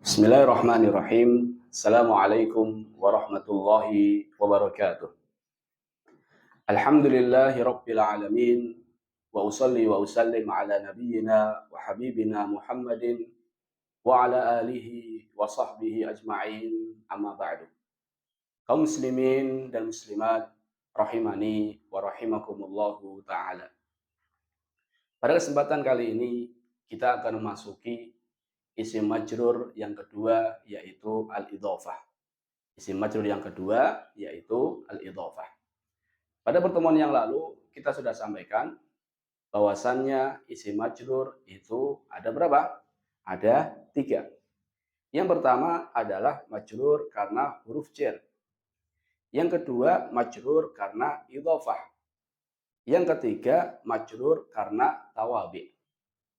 Bismillahirrahmanirrahim. Assalamualaikum warahmatullahi wabarakatuh. Alhamdulillahi rabbil alamin. Wa usalli wa usallim ala nabiyyina wa habibina Muhammadin wa ala alihi wa sahbihi ajma'in, amma ba'du. Kaum muslimin dan muslimat rahimani wa rahimakumullahu ta'ala. Pada kesempatan kali ini kita akan memasuki isim majrur yang kedua, yaitu al-idhofah. Isim majrur yang kedua yaitu al-idhofah. Pada pertemuan yang lalu kita sudah sampaikan bahwasannya isim majrur itu ada berapa? Ada 3. Yang pertama adalah majrur karena huruf jar. Yang kedua majrur karena idhofah. Yang ketiga majrur karena tawabi.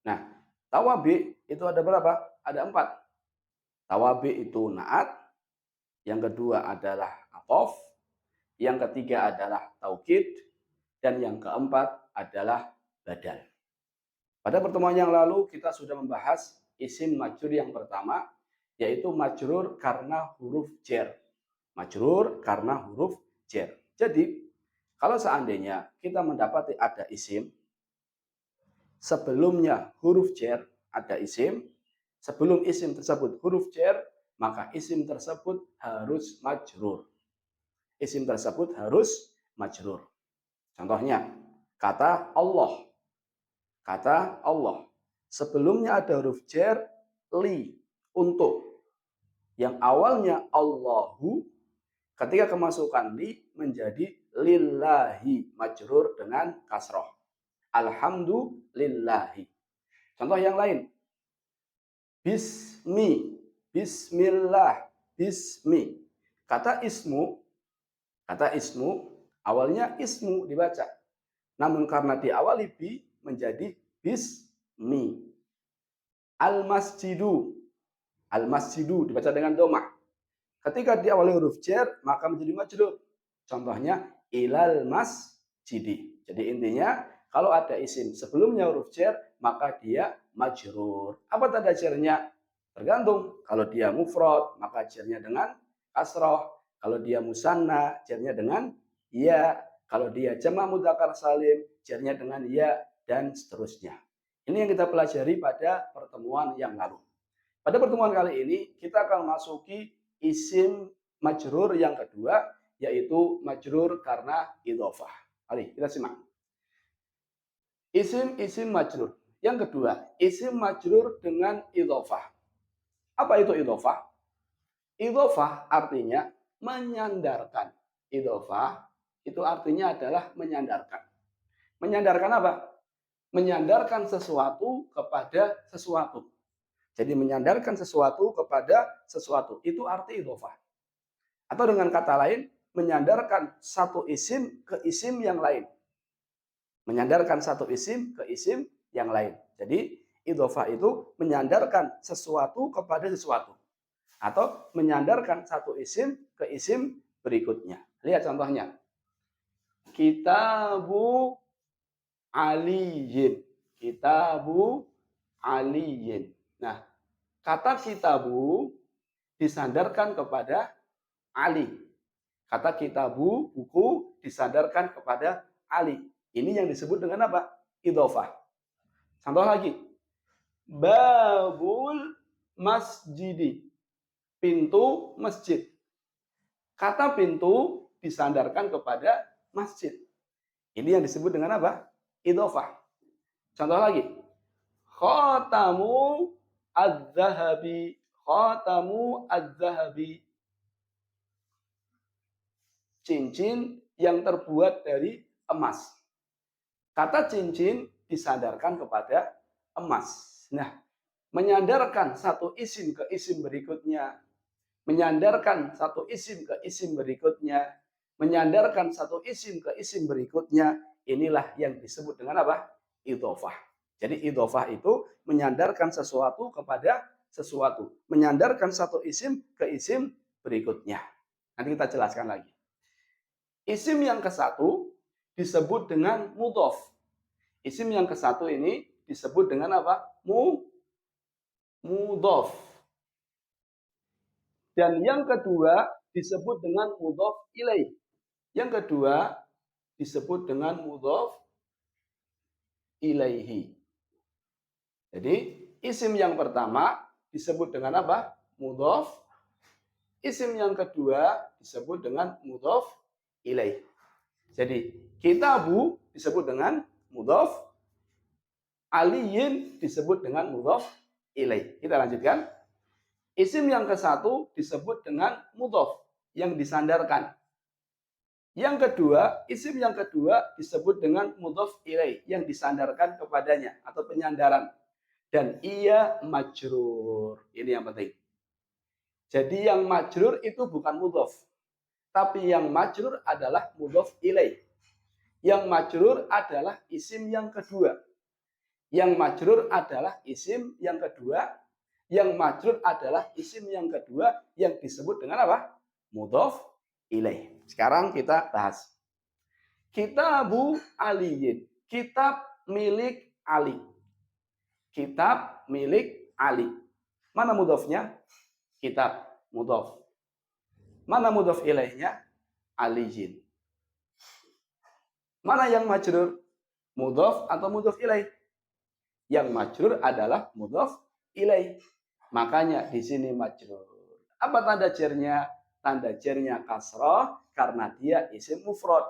Nah, tawabi itu ada berapa? Ada 4. Tawabi itu naat, yang kedua adalah atof, yang ketiga adalah taukid, dan yang keempat adalah badal. Pada pertemuan yang lalu kita sudah membahas isim majrur yang pertama, yaitu majrur karena huruf jar. Majrur karena huruf jar. Jadi, kalau seandainya kita mendapati ada isim, sebelumnya huruf jar, ada isim, sebelum isim tersebut huruf jar, maka isim tersebut harus majrur. Isim tersebut harus majrur. Contohnya, kata Allah. Kata Allah. Sebelumnya ada huruf jar, li, untuk. Yang awalnya Allahu, ketika kemasukan li menjadi lillahi, majrur dengan kasroh. Alhamdulillahi. Contoh yang lain. Bismi, bismillah, bismi. Kata ismu awalnya ismu dibaca. Namun karena diawali bi menjadi bismi. Al-masjidu. Al-masjidu dibaca dengan domah. Ketika diawali huruf jar maka menjadi majrur. Contohnya ilal masjidi. Jadi intinya kalau ada isim sebelumnya huruf jar maka dia majrur. Apa tanda jarnya? Tergantung. Kalau dia mufrad maka jarnya dengan kasroh. Kalau dia musanna jarnya dengan ya. Kalau dia jamak mudzakkar salim jarnya dengan ya, dan seterusnya. Ini yang kita pelajari pada pertemuan yang lalu. Pada pertemuan kali ini kita akan masuki isim majrur yang kedua, yaitu majrur karena idhofah. Mari kita simak. Isim majrur. Yang kedua, isim majrur dengan idhofah. Apa itu idhofah? Idhofah artinya menyandarkan. Idhofah itu artinya adalah menyandarkan. Menyandarkan apa? Menyandarkan sesuatu kepada sesuatu. Jadi menyandarkan sesuatu kepada sesuatu. Itu arti idhofah. Atau dengan kata lain, menyandarkan satu isim ke isim yang lain. Menyandarkan satu isim ke isim yang lain. Jadi idhofah itu menyandarkan sesuatu kepada sesuatu. Atau menyandarkan satu isim ke isim berikutnya. Lihat contohnya. Kitabu aliyin. Kitabu aliyin. Nah, kata kitabu disandarkan kepada Ali. Kata kitabu, buku, disandarkan kepada Ali. Ini yang disebut dengan apa? Idhofah. Contoh lagi. Babul masjidi. Pintu masjid. Kata pintu disandarkan kepada masjid. Ini yang disebut dengan apa? Idhofah. Contoh lagi. Khatamu adz-dzahabi. Khatamu adz-dzahabi. Cincin yang terbuat dari emas. Kata cincin disandarkan kepada emas. Nah, menyandarkan satu isim ke isim berikutnya, menyandarkan satu isim ke isim berikutnya, menyandarkan satu isim ke isim berikutnya, inilah yang disebut dengan apa? Idhofah. Jadi idhofah itu menyandarkan sesuatu kepada sesuatu, menyandarkan satu isim ke isim berikutnya. Nanti kita jelaskan lagi. Isim yang ke-1 disebut dengan mudhof. Isim yang ke-1 ini disebut dengan apa? Mudhof. Dan yang kedua disebut dengan mudhof ilaih. Yang kedua disebut dengan mudhof ilaihi. Jadi isim yang pertama disebut dengan apa? Mudhof. Isim yang kedua disebut dengan mudhof ilaih. Jadi kitabu disebut dengan mudhof, aliyin disebut dengan mudhof ilaih. Kita lanjutkan. Isim yang ke satu disebut dengan mudhof yang disandarkan. Yang kedua, isim yang kedua disebut dengan mudhof ilaih yang disandarkan kepadanya atau penyandaran. Dan ia majrur. Ini yang penting. Jadi yang majrur itu bukan mudhof, tapi yang majrur adalah mudhof ilaih. Yang majrur adalah isim yang kedua. Yang majrur adalah isim yang kedua. Yang majrur adalah isim yang kedua yang disebut dengan apa? Mudhof ilaih. Sekarang kita bahas. Kitabu aliyin. Kitab milik Ali. Kitab milik Ali. Mana mudhofnya? Kitab, mudhof. Mana mudhof ilaihnya? Aliyin. Mana yang majrur? Mudhof atau mudhof ilaih? Yang majrur adalah mudhof ilaih. Makanya di sini majrur. Apa tanda jernya? Tanda jernya kasrah karena dia isim mufrad.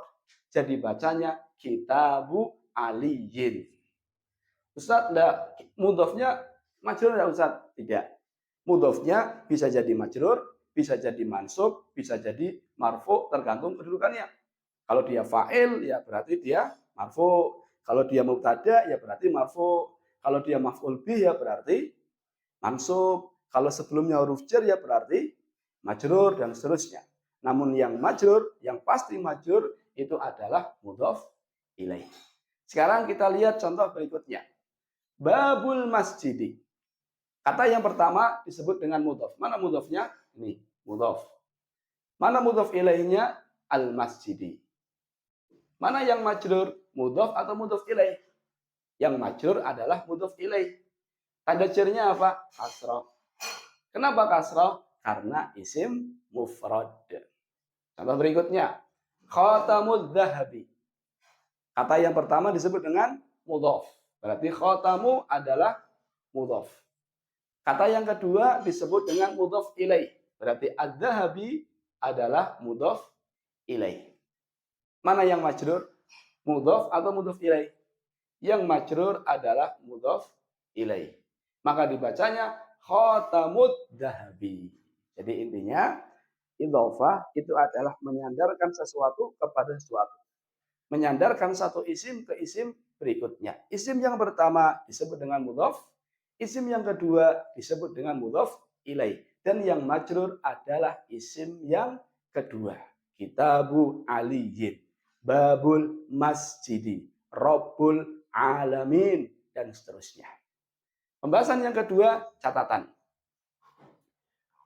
Jadi bacanya kitabu aliyin. Ustaz, mudhofnya majrur enggak Ustaz? Tidak. Mudhofnya bisa jadi majrur, bisa jadi mansub, bisa jadi marfu, tergantung kedudukannya. Kalau dia fa'il ya berarti dia marfu. Kalau dia mubtada ya berarti marfu. Kalau dia maf'ul bih ya berarti mansub. Kalau sebelumnya huruf jar ya berarti majrur dan seterusnya. Namun yang majrur, yang pasti majrur itu adalah mudhof ilaih. Sekarang kita lihat contoh berikutnya. Babul masjidi. Kata yang pertama disebut dengan mudhof. Mana mudhofnya? Ini, mudhof. Mana mudhof ilaihnya? Al-masjidi. Mana yang majrur? Mudhof atau mudhof ilaih? Yang majrur adalah mudhof ilaih. Tanda jarnya apa? Kasrah. Kenapa kasrah? Karena isim mufrad. Contoh berikutnya. Khatamud dhahabi. Kata yang pertama disebut dengan mudhof. Berarti khatamu adalah mudhof. Kata yang kedua disebut dengan mudhof ilaih. Berarti adz-dzahabi adalah mudhof ilaih. Mana yang majrur? Mudhof atau mudhof ilaih? Yang majrur adalah mudhof ilaih. Maka dibacanya khatamud dzahabi. Jadi intinya idhofah itu adalah menyandarkan sesuatu kepada sesuatu. Menyandarkan satu isim ke isim berikutnya. Isim yang pertama disebut dengan mudhof. Isim yang kedua disebut dengan mudhof ilaih. Dan yang majrur adalah isim yang kedua. Kitabu aliyin. Babul masjidi. Rabbul alamin. Dan seterusnya. Pembahasan yang kedua, catatan.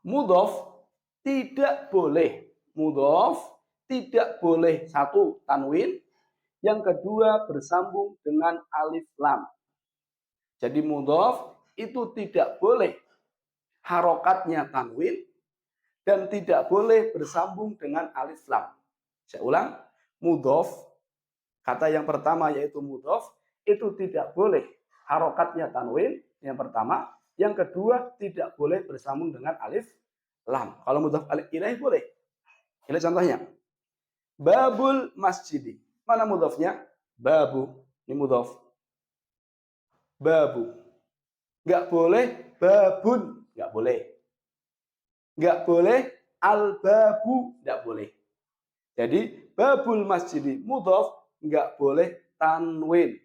Mudhof tidak boleh. Mudhof tidak boleh satu tanwin. Yang kedua bersambung dengan alif lam. Jadi mudhof itu tidak boleh harokatnya tanwin dan tidak boleh bersambung dengan alif lam. Saya ulang, mudhof, kata yang pertama yaitu mudhof, itu tidak boleh harokatnya tanwin, yang pertama. Yang kedua, tidak boleh bersambung dengan alif lam. Kalau mudhof ilaih boleh. Ini contohnya. Babul masjidi. Mana mudhofnya? Babu. Ini mudhof. Babu. Nggak boleh babun, nggak boleh. Nggak boleh al-babu, nggak boleh. Jadi babul masjidi mudhof nggak boleh tanwin.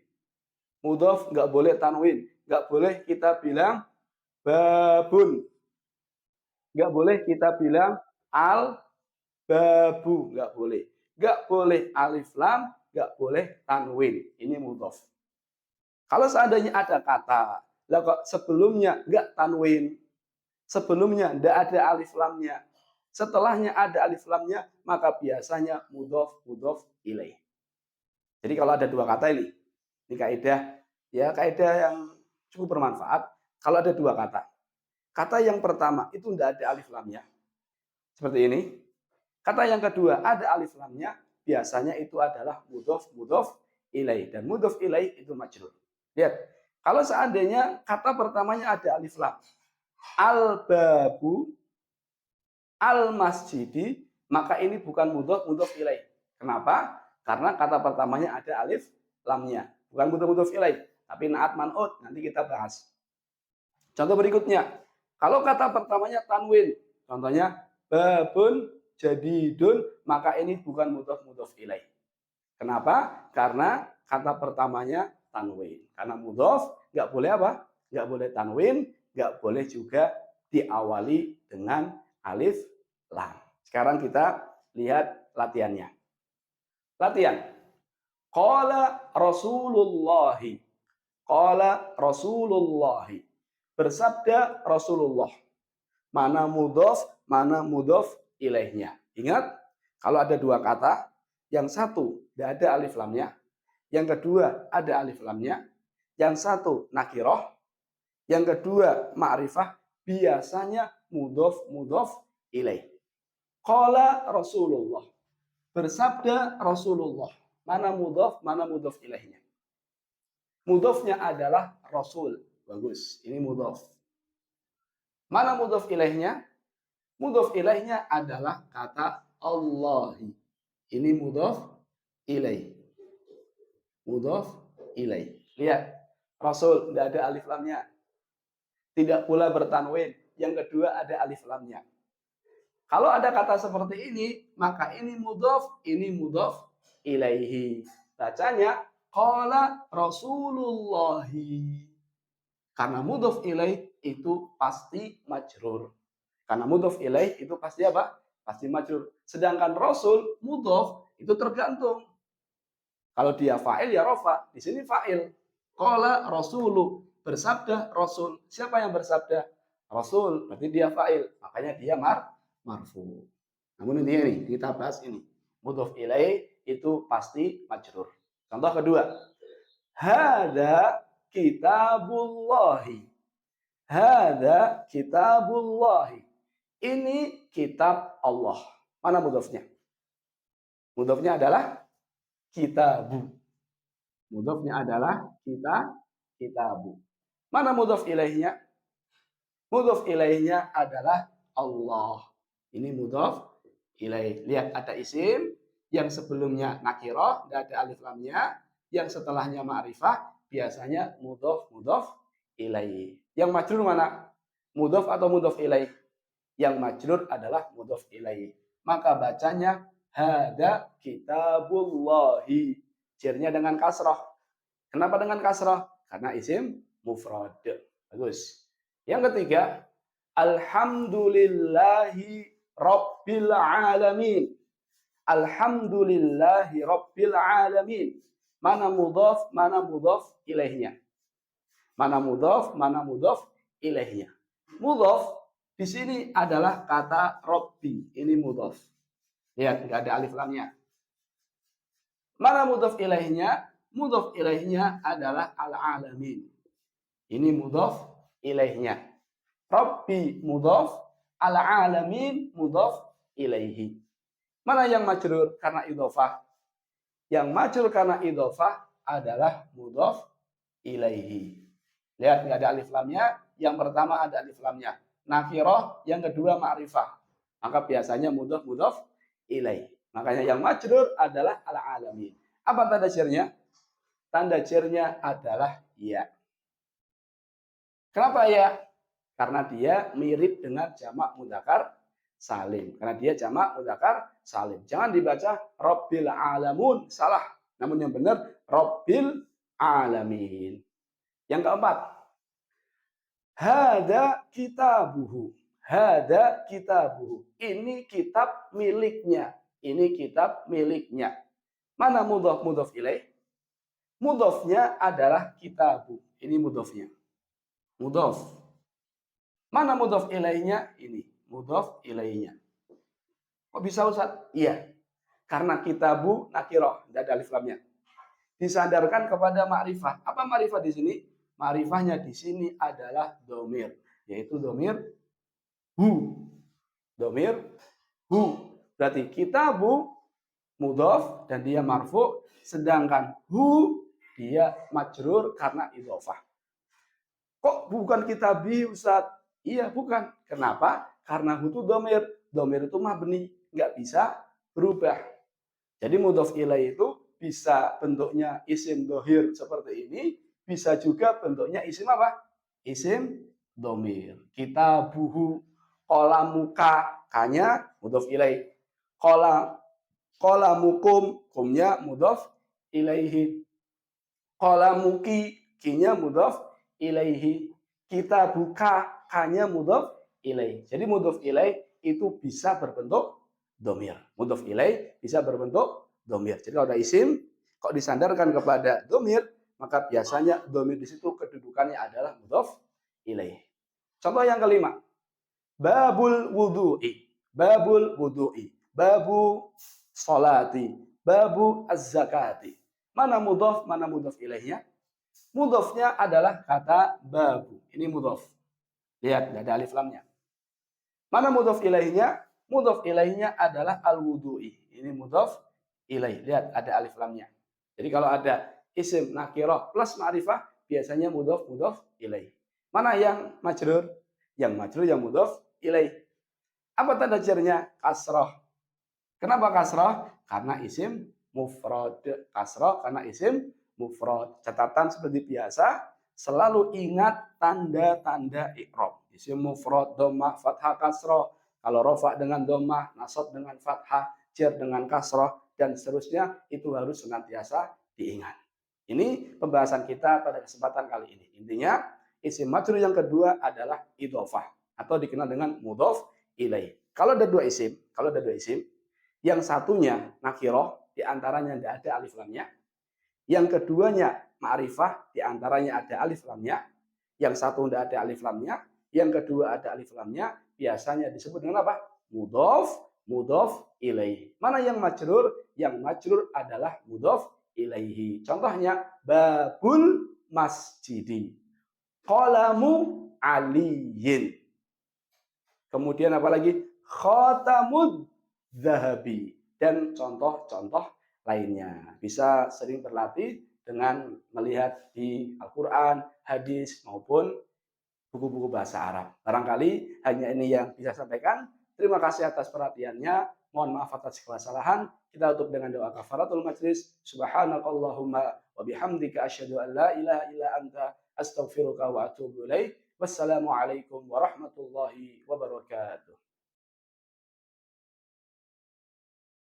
Mudhof nggak boleh tanwin. Nggak boleh kita bilang babun. Nggak boleh kita bilang al-babu, nggak boleh. Nggak boleh alif lam, nggak boleh tanwin. Ini mudhof. Kalau seandainya ada kata lah kok sebelumnya enggak tanwin, sebelumnya enggak ada alif lamnya, setelahnya ada alif lamnya, maka biasanya mudhof ilaih. Jadi kalau ada dua kata ini kaidah yang cukup bermanfaat. Kalau ada dua kata, kata yang pertama itu enggak ada alif lamnya, Seperti ini. Kata yang kedua, ada alif lamnya, biasanya itu adalah mudhof ilaih. Dan mudhof ilaih itu majrur. Lihat, kalau seandainya kata pertamanya ada alif lam, al-babu, al-masjidi, maka ini bukan mudhof ilaih. Kenapa? Karena kata pertamanya ada alif lamnya. Bukan mudhof ilaih, tapi naat man'ut. Nanti kita bahas. Contoh berikutnya, kalau kata pertamanya tanwin, contohnya babun jadidun, maka ini bukan mudhof ilaih. Kenapa? Karena kata pertamanya tanwin. Karena mudhof nggak boleh apa? Nggak boleh tanwin, nggak boleh juga diawali dengan alif lam. Sekarang kita lihat latihannya. Latihan. Qala Rasulullahi. Qala Rasulullahi. Bersabda Rasulullah. Mana mudhof ilaihnya. Ingat, kalau ada dua kata, yang satu tidak ada alif lamnya, yang kedua ada alif lamnya, yang satu nakiroh, yang kedua ma'rifah, biasanya mudhof ilaih. Qala Rasulullah. Bersabda Rasulullah. Mana mudhof ilaihnya. Mudhofnya adalah Rasul. Bagus, ini mudhof. Mana mudhof ilaihnya? Mudhof ilaihnya adalah kata Allahi. Ini mudhof ilaih. Mudhof ilaih. Lihat, Rasul tidak ada alif lamnya. Tidak pula bertanwin. Yang kedua ada alif lamnya. Kalau ada kata seperti ini, maka ini mudhof ilaihi. Bacanya qala Rasulullahi. Karena mudhof ilaih itu pasti majrur. Karena mudhof ilaih itu pasti apa? Pasti majrur. Sedangkan Rasul mudhof itu tergantung. Kalau dia fa'il ya rofa. Di sini fa'il. Qala Rasulu. Bersabda Rasul. Siapa yang bersabda? Rasul. Berarti dia fa'il. Makanya dia marfu. Namun intinya nih, kita bahas ini. Mudhof ilaih itu pasti majrur. Contoh kedua. Hada kitabullahi. Hada kitabullahi. Ini kitab Allah. Mana mudhofnya? Mudhofnya adalah kitabu. Mudhofnya adalah kitabu. Mana mudhof ilaihnya? Mudhof ilaihnya adalah Allah. Ini mudhof ilaih. Lihat ada isim yang sebelumnya nakirah, tidak ada alif lamnya, yang setelahnya ma'rifah, biasanya mudhof ilaih. Yang majrur mana? Mudhof atau mudhof ilaih? Yang majrur adalah mudhof ilaih. Maka bacanya hada kitabullahi. Jirnya dengan kasrah. Kenapa dengan kasrah? Karena isim mufrad. Bagus. Yang ketiga, alhamdulillahi rabbil alamin. Alhamdulillahi rabbil alamin. Mana mudhof ilaihnya? Mana mudhof ilaihnya? Mudhof di sini adalah kata Rabbi. Ini mudhof. Lihat, nggak ada alif lamnya. Mana mudhof ilaihnya? Mudhof ilaihnya adalah al-alamin. Ini mudhof ilaihnya. Rabbi mudhof, al-alamin mudhof ilaihi. Mana yang majrur karena idhofah? Yang majrur karena idhofah adalah mudhof ilaihi. Lihat, nggak ada alif lamnya. Yang pertama ada alif lamnya. Nakirah, yang kedua ma'rifah. Maka biasanya mudhof ilaih. Makanya yang majrur adalah al-alamin. Apa tanda cirnya? Tanda cirnya adalah ya. Kenapa ya? Karena dia mirip dengan jamak mudzakkar salim. Karena dia jamak mudzakkar salim. Jangan dibaca Rabbil alamun, salah. Namun yang benar Rabbil alamin. Yang keempat, hada kitabuhu. Hada kitabuhu. Ini kitab miliknya. Ini kitab miliknya. Mana mudhof ilaih? Mudhofnya adalah kitabu. Ini mudhofnya. Mudhof. Mana mudhof ilaihnya? Ini. Mudhof ilaihnya. Kok bisa Ustaz? Iya. Karena kitabu nakirah. Tidak ada alif lamnya. Disandarkan kepada ma'rifah. Apa ma'rifah di sini? Ma'rifahnya di sini adalah domir. Yaitu domir hu. Domir hu. Berarti kitabu mudhof dan dia marfu, sedangkan hu dia majrur karena idhofah. Kok bukan kitabi Ustaz? Iya bukan. Kenapa? Karena hu itu domir. Domir itu mabni, nggak bisa berubah. Jadi mudhof ilaih itu bisa bentuknya isim dohir seperti ini, bisa juga bentuknya isim apa? Isim domir. Kitabuhu, qalamuka, kanya mudhof ilaih. Qalamukum, kumnya mudhof ilaihi. Qalamuki, kinya mudhof ilaihi. Kitabuka, kanya mudhof ilaih. Jadi mudhof ilaih itu bisa berbentuk domir. Mudhof ilaih bisa berbentuk domir. Jadi kalau ada isim, kok disandarkan kepada domir, maka biasanya domir di situ kedudukannya adalah mudhof ilaih. Contoh yang kelima, babul wudu'i, babul wudu'i, babu sholati, babu az-zakati. Mana mudhof, mana mudhof ilaihnya? Mudhofnya adalah kata babu. Ini mudhof. Lihat, ada alif lamnya. Mana mudhof ilaihnya? Mudhof ilaihnya adalah al-wudu'i. Ini mudhof ilaih. Lihat, ada alif lamnya. Jadi kalau ada isim nakirah plus ma'rifah, biasanya mudhof ilaih. Mana yang majrur? Yang majrur yang mudhof ilaih. Apa tanda jarnya? Kasrah. Kenapa kasrah? Karena isim mufrad. Kasrah karena isim mufrad. Catatan seperti biasa, selalu ingat tanda-tanda i'rab. Isim mufrad, dhammah, fathah, kasrah. Kalau rafa dengan dhammah, nasab dengan fathah, jar dengan kasrah, dan seterusnya, itu harus senantiasa diingat. Ini pembahasan kita pada kesempatan kali ini. Intinya, isim majrur yang kedua adalah idhofah atau dikenal dengan mudhof ilaih. Kalau ada dua isim, yang satunya nakirah, di antaranya tidak ada alif lamnya. Yang keduanya ma'rifah, di antaranya ada alif lamnya. Yang satu tidak ada alif lamnya, yang kedua ada alif lamnya, biasanya disebut dengan apa? Mudhof ilaih. Mana yang majrur? Yang majrur adalah mudhof ilaihi. Contohnya babul masjidi, qalamu aliyin. Kemudian apa lagi? Khatamud zahabi. Dan contoh-contoh lainnya. Bisa sering berlatih dengan melihat di Al-Quran, hadis, maupun buku-buku bahasa Arab. Barangkali hanya ini yang bisa sampaikan. Terima kasih atas perhatiannya. Mohon maaf atas kesalahan. Kita tutup dengan doa kafaratul majlis. Subhanakallahumma wa bihamdika asyhadu an la ilaha illa anta astaghfiruka wa atubu ilaik. Wassalamualaikum warahmatullahi wabarakatuh.